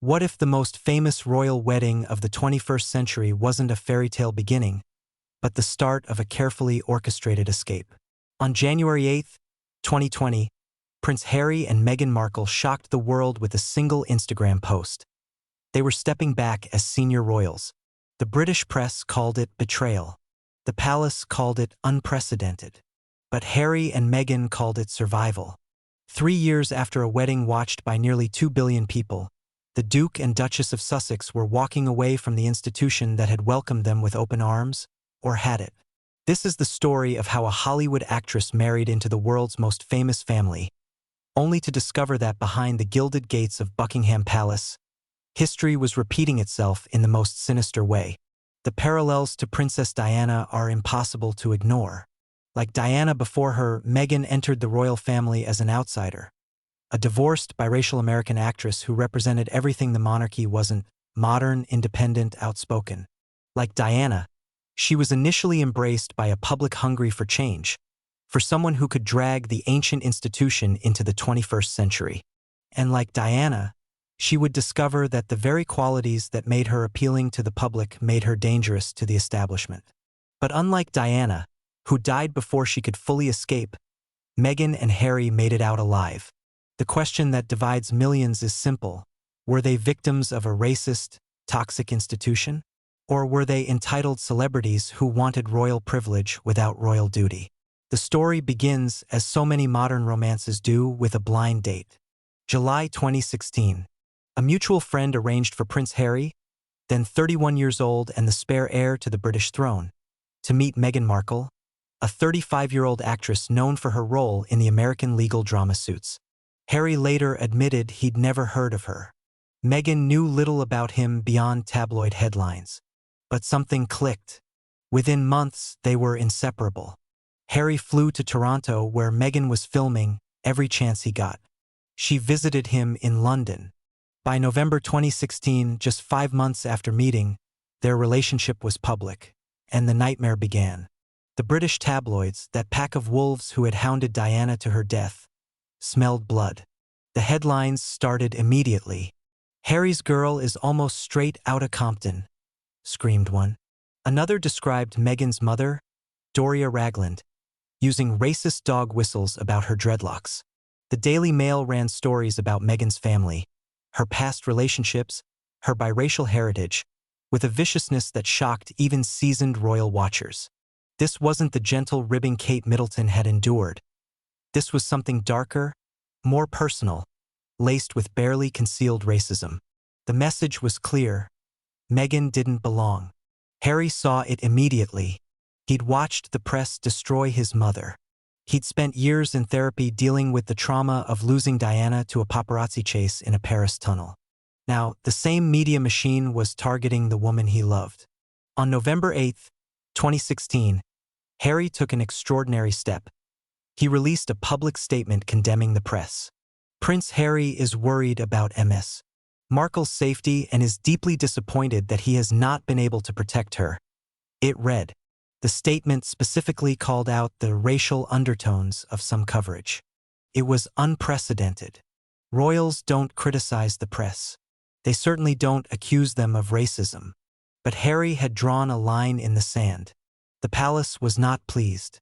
What if the most famous royal wedding of the 21st century wasn't a fairy tale beginning, but the start of a carefully orchestrated escape? On January 8, 2020, Prince Harry and Meghan Markle shocked the world with a single Instagram post. They were stepping back as senior royals. The British press called it betrayal. The palace called it unprecedented. But Harry and Meghan called it survival. 3 years after a wedding watched by nearly 2 billion people, the Duke and Duchess of Sussex were walking away from the institution that had welcomed them with open arms, or had it. This is the story of how a Hollywood actress married into the world's most famous family, only to discover that behind the gilded gates of Buckingham Palace, history was repeating itself in the most sinister way. The parallels to Princess Diana are impossible to ignore. Like Diana before her, Meghan entered the royal family as an outsider, a divorced biracial American actress who represented everything the monarchy wasn't: modern, independent, outspoken. Like Diana, she was initially embraced by a public hungry for change, for someone who could drag the ancient institution into the 21st century. And like Diana, she would discover that the very qualities that made her appealing to the public made her dangerous to the establishment. But unlike Diana, who died before she could fully escape, Meghan and Harry made it out alive. The question that divides millions is simple: were they victims of a racist, toxic institution? Or were they entitled celebrities who wanted royal privilege without royal duty? The story begins, as so many modern romances do, with a blind date. July 2016. A mutual friend arranged for Prince Harry, then 31 years old and the spare heir to the British throne, to meet Meghan Markle, a 35-year-old actress known for her role in the American legal drama Suits. Harry later admitted he'd never heard of her. Meghan knew little about him beyond tabloid headlines. But something clicked. Within months, they were inseparable. Harry flew to Toronto, where Meghan was filming, every chance he got. She visited him in London. By November 2016, just 5 months after meeting, their relationship was public, and the nightmare began. The British tabloids, that pack of wolves who had hounded Diana to her death, smelled blood. The headlines started immediately. "Harry's girl is almost straight outta Compton," screamed one. Another described Meghan's mother, Doria Ragland, using racist dog whistles about her dreadlocks. The Daily Mail ran stories about Meghan's family, her past relationships, her biracial heritage, with a viciousness that shocked even seasoned royal watchers. This wasn't the gentle ribbing Kate Middleton had endured. This was something darker, more personal, laced with barely concealed racism. The message was clear: Meghan didn't belong. Harry saw it immediately. He'd watched the press destroy his mother. He'd spent years in therapy dealing with the trauma of losing Diana to a paparazzi chase in a Paris tunnel. Now, the same media machine was targeting the woman he loved. On November 8, 2016, Harry took an extraordinary step. He released a public statement condemning the press. Prince Harry is worried about Ms. Markle's safety and is deeply disappointed that he has not been able to protect her. It read. The statement specifically called out the racial undertones of some coverage. It was unprecedented. Royals don't criticize the press. They certainly don't accuse them of racism. But Harry had drawn a line in the sand. The palace was not pleased.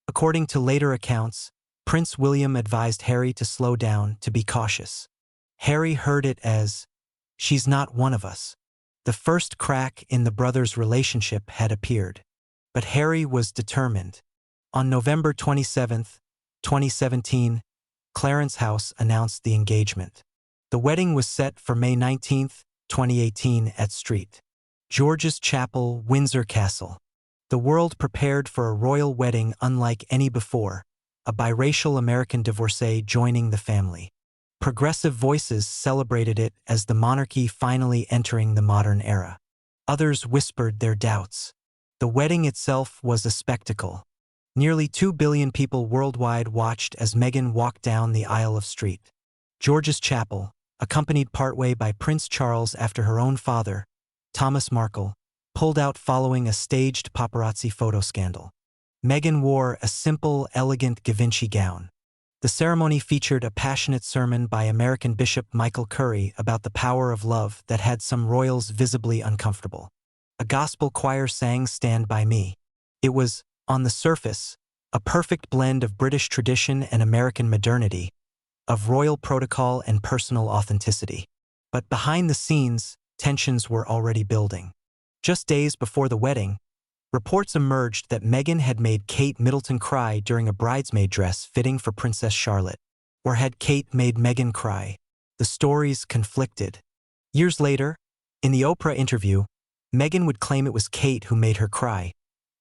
According to later accounts, Prince William advised Harry to slow down, to be cautious. Harry heard it as, "She's not one of us." The first crack in the brothers' relationship had appeared. But Harry was determined. On November 27, 2017, Clarence House announced the engagement. The wedding was set for May 19, 2018 at St. George's Chapel, Windsor Castle. The world prepared for a royal wedding unlike any before, a biracial American divorcee joining the family. Progressive voices celebrated it as the monarchy finally entering the modern era. Others whispered their doubts. The wedding itself was a spectacle. Nearly 2 billion people worldwide watched as Meghan walked down the aisle of St. George's Chapel, accompanied partway by Prince Charles after her own father, Thomas Markle, pulled out following a staged paparazzi photo scandal. Meghan wore a simple, elegant Givenchy gown. The ceremony featured a passionate sermon by American Bishop Michael Curry about the power of love that had some royals visibly uncomfortable. A gospel choir sang "Stand By Me." It was, on the surface, a perfect blend of British tradition and American modernity, of royal protocol and personal authenticity. But behind the scenes, tensions were already building. Just days before the wedding, reports emerged that Meghan had made Kate Middleton cry during a bridesmaid dress fitting for Princess Charlotte. Or had Kate made Meghan cry? The stories conflicted. Years later, in the Oprah interview, Meghan would claim it was Kate who made her cry,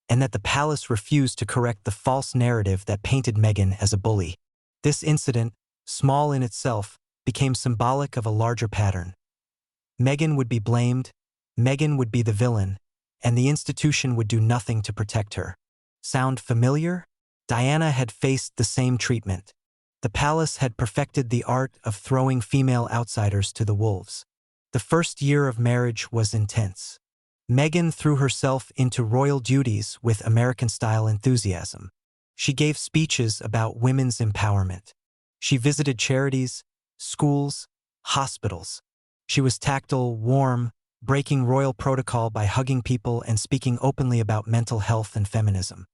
and that the palace refused to correct the false narrative that painted Meghan as a bully. This incident, small in itself, became symbolic of a larger pattern. Meghan would be blamed, Meghan would be the villain, and the institution would do nothing to protect her. Sound familiar? Diana had faced the same treatment. The palace had perfected the art of throwing female outsiders to the wolves. The first year of marriage was intense. Meghan threw herself into royal duties with American-style enthusiasm. She gave speeches about women's empowerment. She visited charities, schools, hospitals. She was tactile, warm, breaking royal protocol by hugging people and speaking openly about mental health and feminism.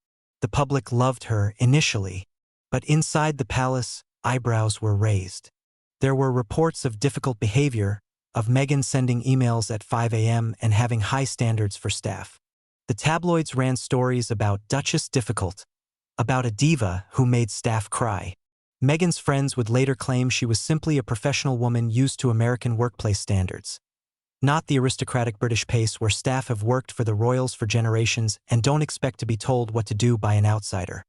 The public loved her initially, but inside the palace, eyebrows were raised. There were reports of difficult behavior, of Meghan sending emails at 5 a.m. and having high standards for staff. The tabloids ran stories about Duchess Difficult, about a diva who made staff cry. Meghan's friends would later claim she was simply a professional woman used to American workplace standards, not the aristocratic British pace where staff have worked for the royals for generations and don't expect to be told what to do by an outsider.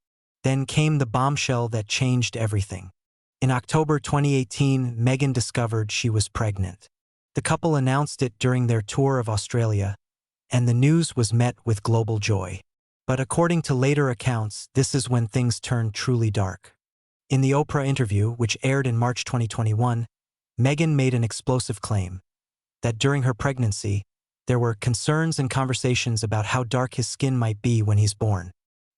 Then came the bombshell that changed everything. In October 2018, Meghan discovered she was pregnant. The couple announced it during their tour of Australia, and the news was met with global joy. But according to later accounts, this is when things turned truly dark. In the Oprah interview, which aired in March 2021, Meghan made an explosive claim that during her pregnancy, there were concerns and conversations about how dark his skin might be when he's born.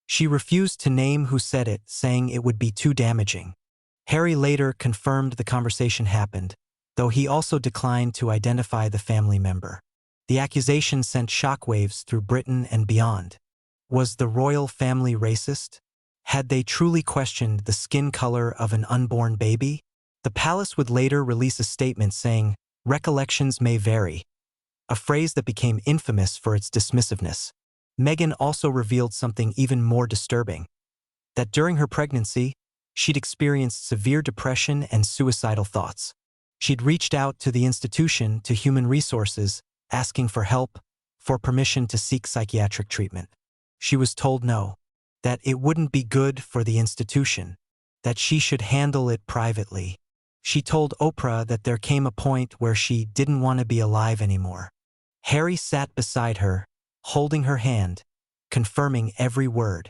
She refused to name who said it, saying it would be too damaging. Harry later confirmed the conversation happened, though he also declined to identify the family member. The accusation sent shockwaves through Britain and beyond. Was the royal family racist? Had they truly questioned the skin color of an unborn baby? The palace would later release a statement saying, "Recollections may vary," a phrase that became infamous for its dismissiveness. Meghan also revealed something even more disturbing, that during her pregnancy, she'd experienced severe depression and suicidal thoughts. She'd reached out to the institution, to Human Resources, asking for help, for permission to seek psychiatric treatment. She was told no, that it wouldn't be good for the institution, that she should handle it privately. She told Oprah that there came a point where she didn't want to be alive anymore. Harry sat beside her, holding her hand, confirming every word.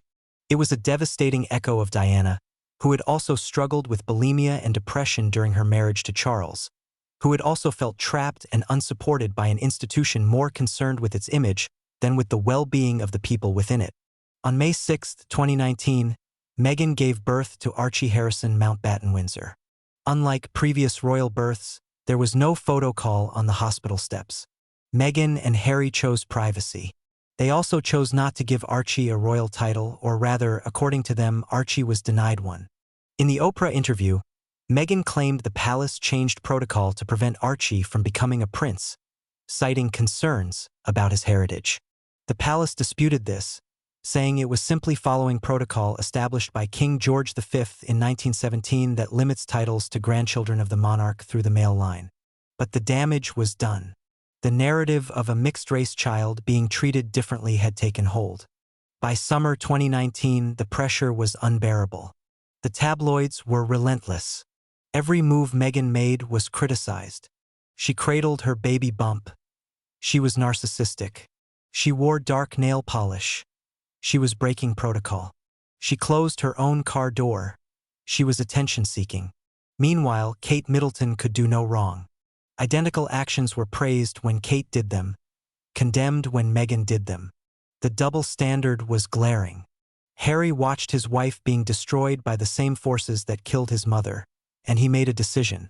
It was a devastating echo of Diana, who had also struggled with bulimia and depression during her marriage to Charles, who had also felt trapped and unsupported by an institution more concerned with its image than with the well-being of the people within it. On May 6, 2019, Meghan gave birth to Archie Harrison Mountbatten Windsor. Unlike previous royal births, there was no photo call on the hospital steps. Meghan and Harry chose privacy. They also chose not to give Archie a royal title, or rather, according to them, Archie was denied one. In the Oprah interview, Meghan claimed the palace changed protocol to prevent Archie from becoming a prince, citing concerns about his heritage. The palace disputed this, saying it was simply following protocol established by King George V in 1917 that limits titles to grandchildren of the monarch through the male line. But the damage was done. The narrative of a mixed-race child being treated differently had taken hold. By summer 2019, the pressure was unbearable. The tabloids were relentless. Every move Meghan made was criticized. She cradled her baby bump. She was narcissistic. She wore dark nail polish. She was breaking protocol. She closed her own car door. She was attention-seeking. Meanwhile, Kate Middleton could do no wrong. Identical actions were praised when Kate did them, condemned when Meghan did them. The double standard was glaring. Harry watched his wife being destroyed by the same forces that killed his mother, and he made a decision.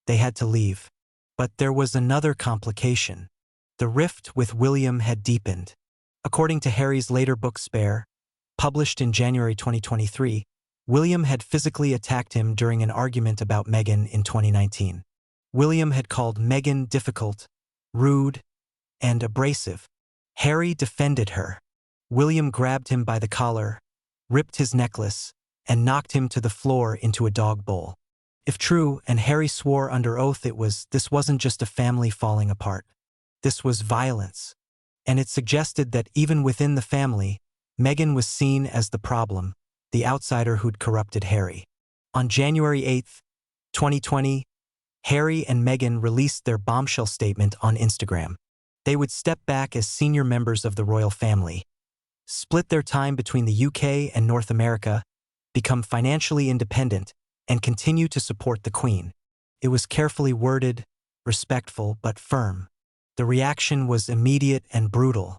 They had to leave. But there was another complication. The rift with William had deepened. According to Harry's later book Spare, published in January 2023, William had physically attacked him during an argument about Meghan in 2019. William had called Meghan difficult, rude, and abrasive. Harry defended her. William grabbed him by the collar, ripped his necklace, and knocked him to the floor into a dog bowl. If true, and Harry swore under oath this wasn't just a family falling apart. This was violence. And it suggested that even within the family, Meghan was seen as the problem, the outsider who'd corrupted Harry. On January 8, 2020, Harry and Meghan released their bombshell statement on Instagram. They would step back as senior members of the royal family, split their time between the UK and North America, become financially independent, and continue to support the Queen. It was carefully worded, respectful but firm. The reaction was immediate and brutal.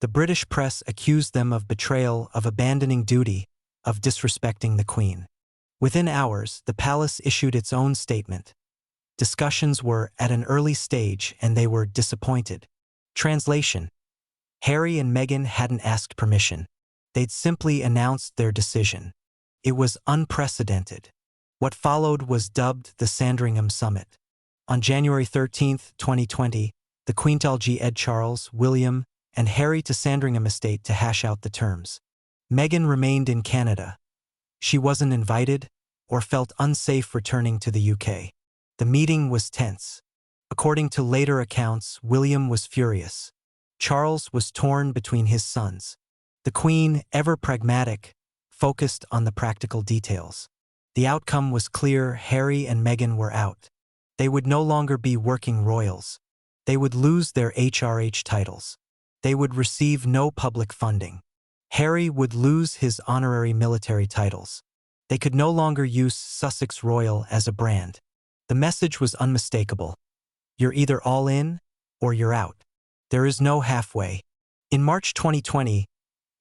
The British press accused them of betrayal, of abandoning duty, of disrespecting the Queen. Within hours, the palace issued its own statement. Discussions were at an early stage and they were disappointed. Translation: Harry and Meghan hadn't asked permission. They'd simply announced their decision. It was unprecedented. What followed was dubbed the Sandringham Summit. On January 13, 2020, the Queen took Ed Charles, William, and Harry to Sandringham Estate to hash out the terms. Meghan remained in Canada. She wasn't invited or felt unsafe returning to the UK. The meeting was tense. According to later accounts, William was furious. Charles was torn between his sons. The Queen, ever pragmatic, focused on the practical details. The outcome was clear: Harry and Meghan were out. They would no longer be working royals. They would lose their HRH titles. They would receive no public funding. Harry would lose his honorary military titles. They could no longer use Sussex Royal as a brand. The message was unmistakable. You're either all in or you're out. There is no halfway. In March 2020,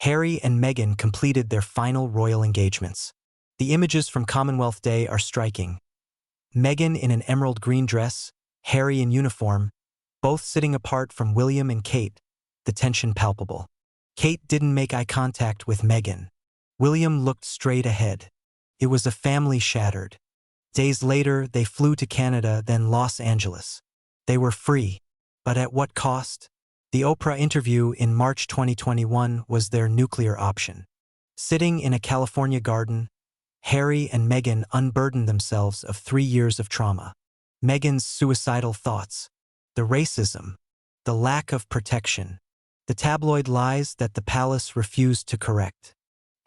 Harry and Meghan completed their final royal engagements. The images from Commonwealth Day are striking. Meghan in an emerald green dress, Harry in uniform, both sitting apart from William and Kate, the tension palpable. Kate didn't make eye contact with Meghan. William looked straight ahead. It was a family shattered. Days later, they flew to Canada, then Los Angeles. They were free. But at what cost? The Oprah interview in March 2021 was their nuclear option. Sitting in a California garden, Harry and Meghan unburdened themselves of 3 years of trauma. Meghan's suicidal thoughts, the racism, the lack of protection, the tabloid lies that the palace refused to correct.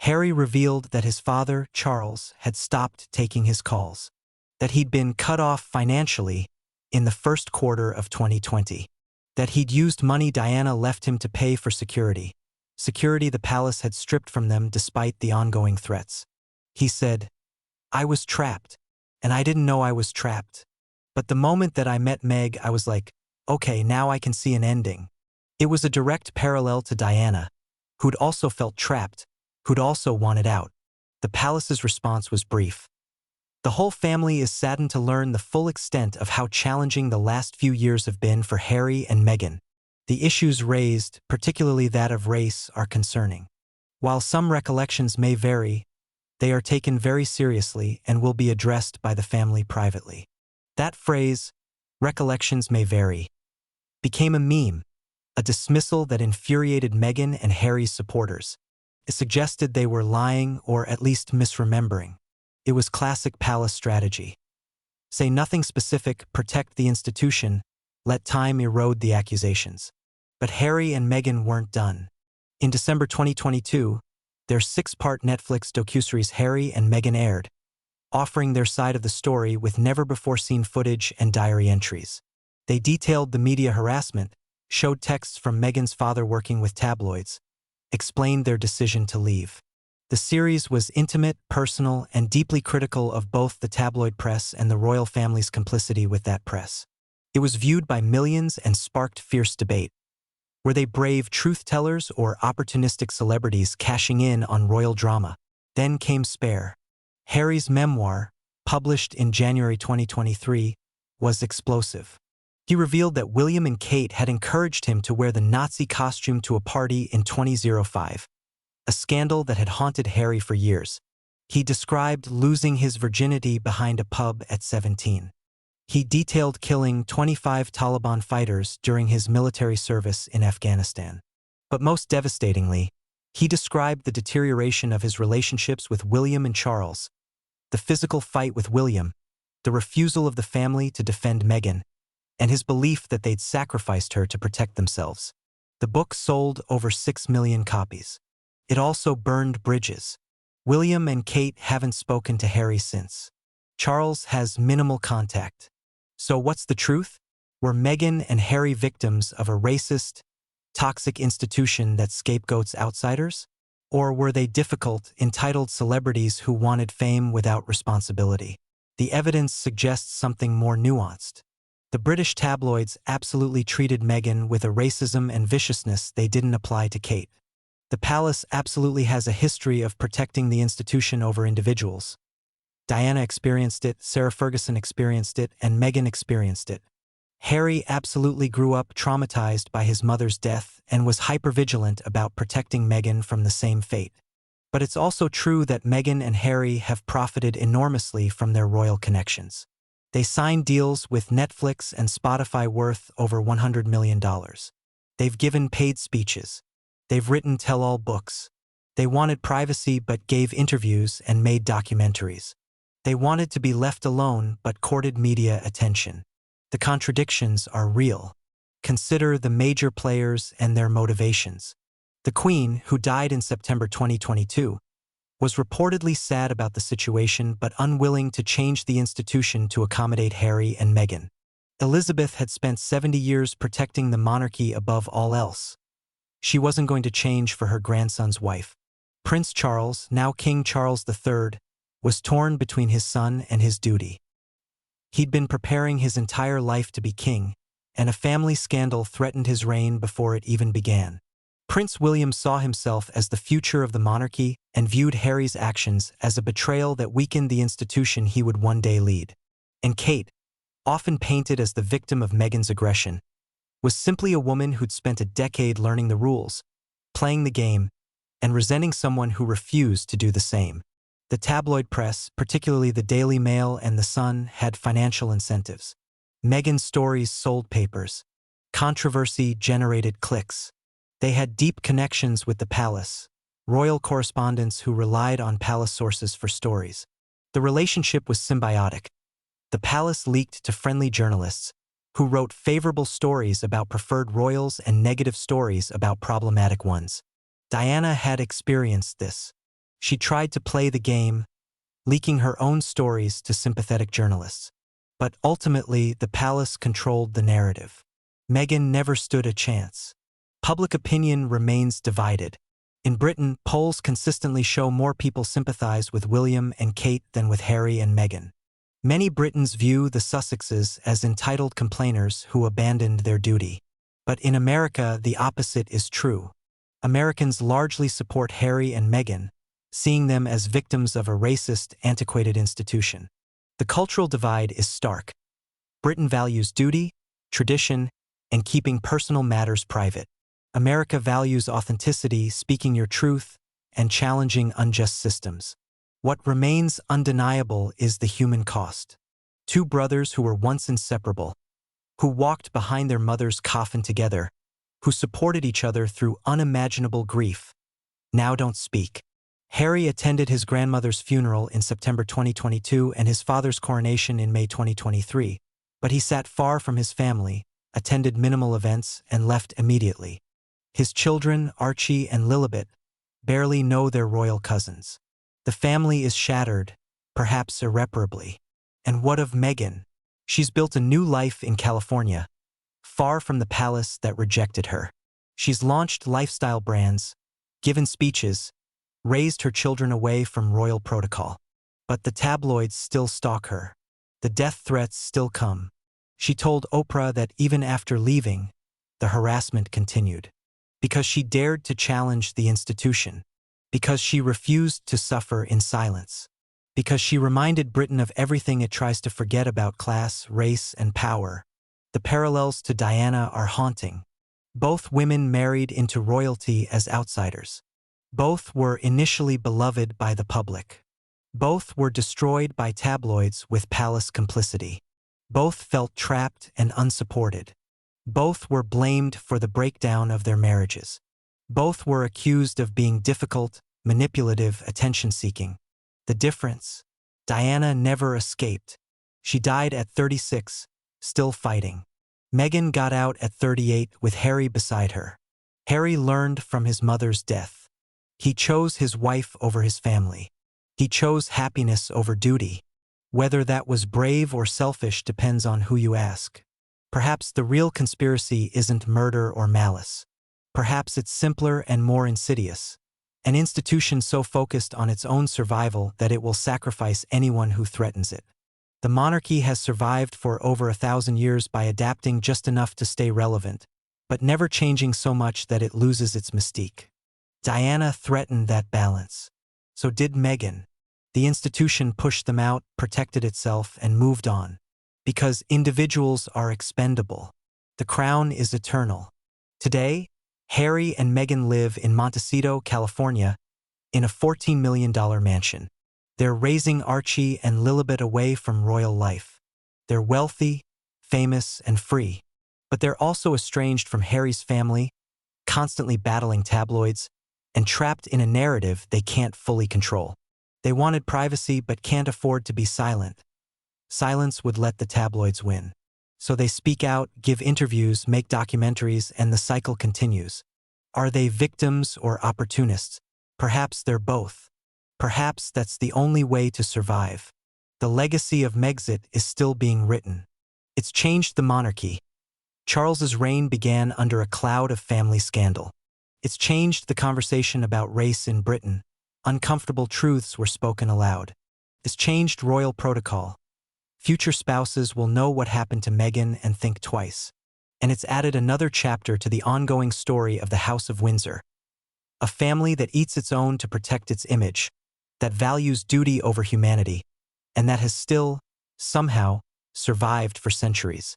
Harry revealed that his father, Charles, had stopped taking his calls, that he'd been cut off financially in the first quarter of 2020, that he'd used money Diana left him to pay for security the palace had stripped from them despite the ongoing threats. He said, "I was trapped, and I didn't know I was trapped. But the moment that I met Meg, I was like, okay, now I can see an ending." It was a direct parallel to Diana, who'd also felt trapped, who'd also wanted out. The palace's response was brief. The whole family is saddened to learn the full extent of how challenging the last few years have been for Harry and Meghan. The issues raised, particularly that of race, are concerning. While some recollections may vary, they are taken very seriously and will be addressed by the family privately. That phrase, "recollections may vary," became a meme, a dismissal that infuriated Meghan and Harry's supporters. It suggested they were lying or at least misremembering. It was classic palace strategy. Say nothing specific, protect the institution, let time erode the accusations. But Harry and Meghan weren't done. In December 2022, their 6-part Netflix docuseries Harry and Meghan aired, offering their side of the story with never-before-seen footage and diary entries. They detailed the media harassment, showed texts from Meghan's father working with tabloids, explained their decision to leave. The series was intimate, personal, and deeply critical of both the tabloid press and the royal family's complicity with that press. It was viewed by millions and sparked fierce debate. Were they brave truth-tellers or opportunistic celebrities cashing in on royal drama? Then came Spare. Harry's memoir, published in January 2023, was explosive. He revealed that William and Kate had encouraged him to wear the Nazi costume to a party in 2005, a scandal that had haunted Harry for years. He described losing his virginity behind a pub at 17. He detailed killing 25 Taliban fighters during his military service in Afghanistan. But most devastatingly, he described the deterioration of his relationships with William and Charles, the physical fight with William, the refusal of the family to defend Meghan, and his belief that they'd sacrificed her to protect themselves. The book sold over 6 million copies. It also burned bridges. William and Kate haven't spoken to Harry since. Charles has minimal contact. So what's the truth? Were Meghan and Harry victims of a racist, toxic institution that scapegoats outsiders? Or were they difficult, entitled celebrities who wanted fame without responsibility? The evidence suggests something more nuanced. The British tabloids absolutely treated Meghan with a racism and viciousness they didn't apply to Kate. The palace absolutely has a history of protecting the institution over individuals. Diana experienced it, Sarah Ferguson experienced it, and Meghan experienced it. Harry absolutely grew up traumatized by his mother's death and was hypervigilant about protecting Meghan from the same fate. But it's also true that Meghan and Harry have profited enormously from their royal connections. They signed deals with Netflix and Spotify worth over $100 million. They've given paid speeches. They've written tell-all books. They wanted privacy but gave interviews and made documentaries. They wanted to be left alone but courted media attention. The contradictions are real. Consider the major players and their motivations. The Queen, who died in September 2022, was reportedly sad about the situation but unwilling to change the institution to accommodate Harry and Meghan. Elizabeth had spent 70 years protecting the monarchy above all else. She wasn't going to change for her grandson's wife. Prince Charles, now King Charles III, was torn between his son and his duty. He'd been preparing his entire life to be king, and a family scandal threatened his reign before it even began. Prince William saw himself as the future of the monarchy and viewed Harry's actions as a betrayal that weakened the institution he would one day lead. And Kate, often painted as the victim of Meghan's aggression, was simply a woman who'd spent a decade learning the rules, playing the game, and resenting someone who refused to do the same. The tabloid press, particularly the Daily Mail and The Sun, had financial incentives. Meghan's stories sold papers. Controversy generated clicks. They had deep connections with the palace, royal correspondents who relied on palace sources for stories. The relationship was symbiotic. The palace leaked to friendly journalists, who wrote favorable stories about preferred royals and negative stories about problematic ones. Diana had experienced this. She tried to play the game, leaking her own stories to sympathetic journalists. But ultimately, the palace controlled the narrative. Meghan never stood a chance. Public opinion remains divided. In Britain, polls consistently show more people sympathize with William and Kate than with Harry and Meghan. Many Britons view the Sussexes as entitled complainers who abandoned their duty. But in America, the opposite is true. Americans largely support Harry and Meghan, seeing them as victims of a racist, antiquated institution. The cultural divide is stark. Britain values duty, tradition, and keeping personal matters private. America values authenticity, speaking your truth, and challenging unjust systems. What remains undeniable is the human cost. Two brothers who were once inseparable, who walked behind their mother's coffin together, who supported each other through unimaginable grief, now don't speak. Harry attended his grandmother's funeral in September 2022 and his father's coronation in May 2023, but he sat far from his family, attended minimal events, and left immediately. His children, Archie and Lilibet, barely know their royal cousins. The family is shattered, perhaps irreparably. And what of Meghan? She's built a new life in California, far from the palace that rejected her. She's launched lifestyle brands, given speeches, raised her children away from royal protocol. But the tabloids still stalk her. The death threats still come. She told Oprah that even after leaving, the harassment continued. because she dared to challenge the institution, because she refused to suffer in silence, because she reminded Britain of everything it tries to forget about class, race, and power. The parallels to Diana are haunting. Both women married into royalty as outsiders. Both were initially beloved by the public. Both were destroyed by tabloids with palace complicity. Both felt trapped and unsupported. Both were blamed for the breakdown of their marriages. Both were accused of being difficult, manipulative, attention-seeking. The difference? Diana never escaped. She died at 36, still fighting. Meghan got out at 38 with Harry beside her. Harry learned from his mother's death. He chose his wife over his family. He chose happiness over duty. Whether that was brave or selfish depends on who you ask. Perhaps the real conspiracy isn't murder or malice. Perhaps it's simpler and more insidious. An institution so focused on its own survival that it will sacrifice anyone who threatens it. The monarchy has survived for over 1,000 years by adapting just enough to stay relevant, but never changing so much that it loses its mystique. Diana threatened that balance. So did Meghan. The institution pushed them out, protected itself, and moved on. Because individuals are expendable. The crown is eternal. Today, Harry and Meghan live in Montecito, California, in a $14 million mansion. They're raising Archie and Lilibet away from royal life. They're wealthy, famous, and free. But they're also estranged from Harry's family, constantly battling tabloids, and trapped in a narrative they can't fully control. They wanted privacy but can't afford to be silent. Silence would let the tabloids win. So they speak out, give interviews, make documentaries, and the cycle continues. Are they victims or opportunists? Perhaps they're both. Perhaps that's the only way to survive. The legacy of Megxit is still being written. It's changed the monarchy. Charles's reign began under a cloud of family scandal. It's changed the conversation about race in Britain. Uncomfortable truths were spoken aloud. It's changed royal protocol. Future spouses will know what happened to Meghan and think twice. And it's added another chapter to the ongoing story of the House of Windsor. A family that eats its own to protect its image, that values duty over humanity, and that has still, somehow, survived for centuries.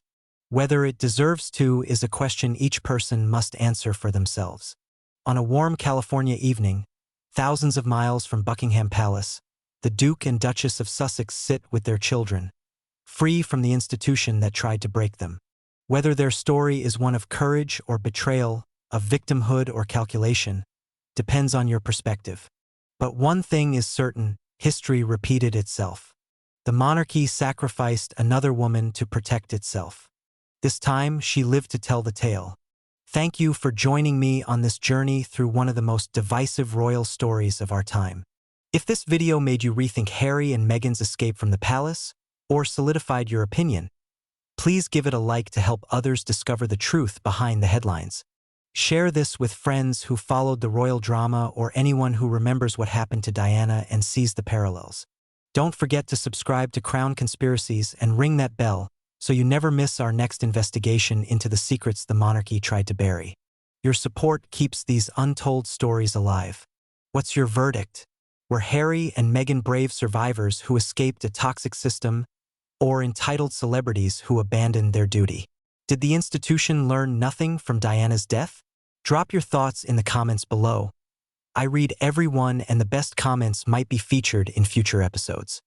Whether it deserves to is a question each person must answer for themselves. On a warm California evening, thousands of miles from Buckingham Palace, the Duke and Duchess of Sussex sit with their children, free from the institution that tried to break them. Whether their story is one of courage or betrayal, of victimhood or calculation, depends on your perspective. But one thing is certain, history repeated itself. The monarchy sacrificed another woman to protect itself. This time, she lived to tell the tale. Thank you for joining me on this journey through one of the most divisive royal stories of our time. If this video made you rethink Harry and Meghan's escape from the palace, or solidified your opinion, please give it a like to help others discover the truth behind the headlines. Share this with friends who followed the royal drama or anyone who remembers what happened to Diana and sees the parallels. Don't forget to subscribe to Crown Conspiracies and ring that bell so you never miss our next investigation into the secrets the monarchy tried to bury. Your support keeps these untold stories alive. What's your verdict? Were Harry and Meghan brave survivors who escaped a toxic system, or entitled celebrities who abandoned their duty? Did the institution learn nothing from Diana's death? Drop your thoughts in the comments below. I read every one, and the best comments might be featured in future episodes.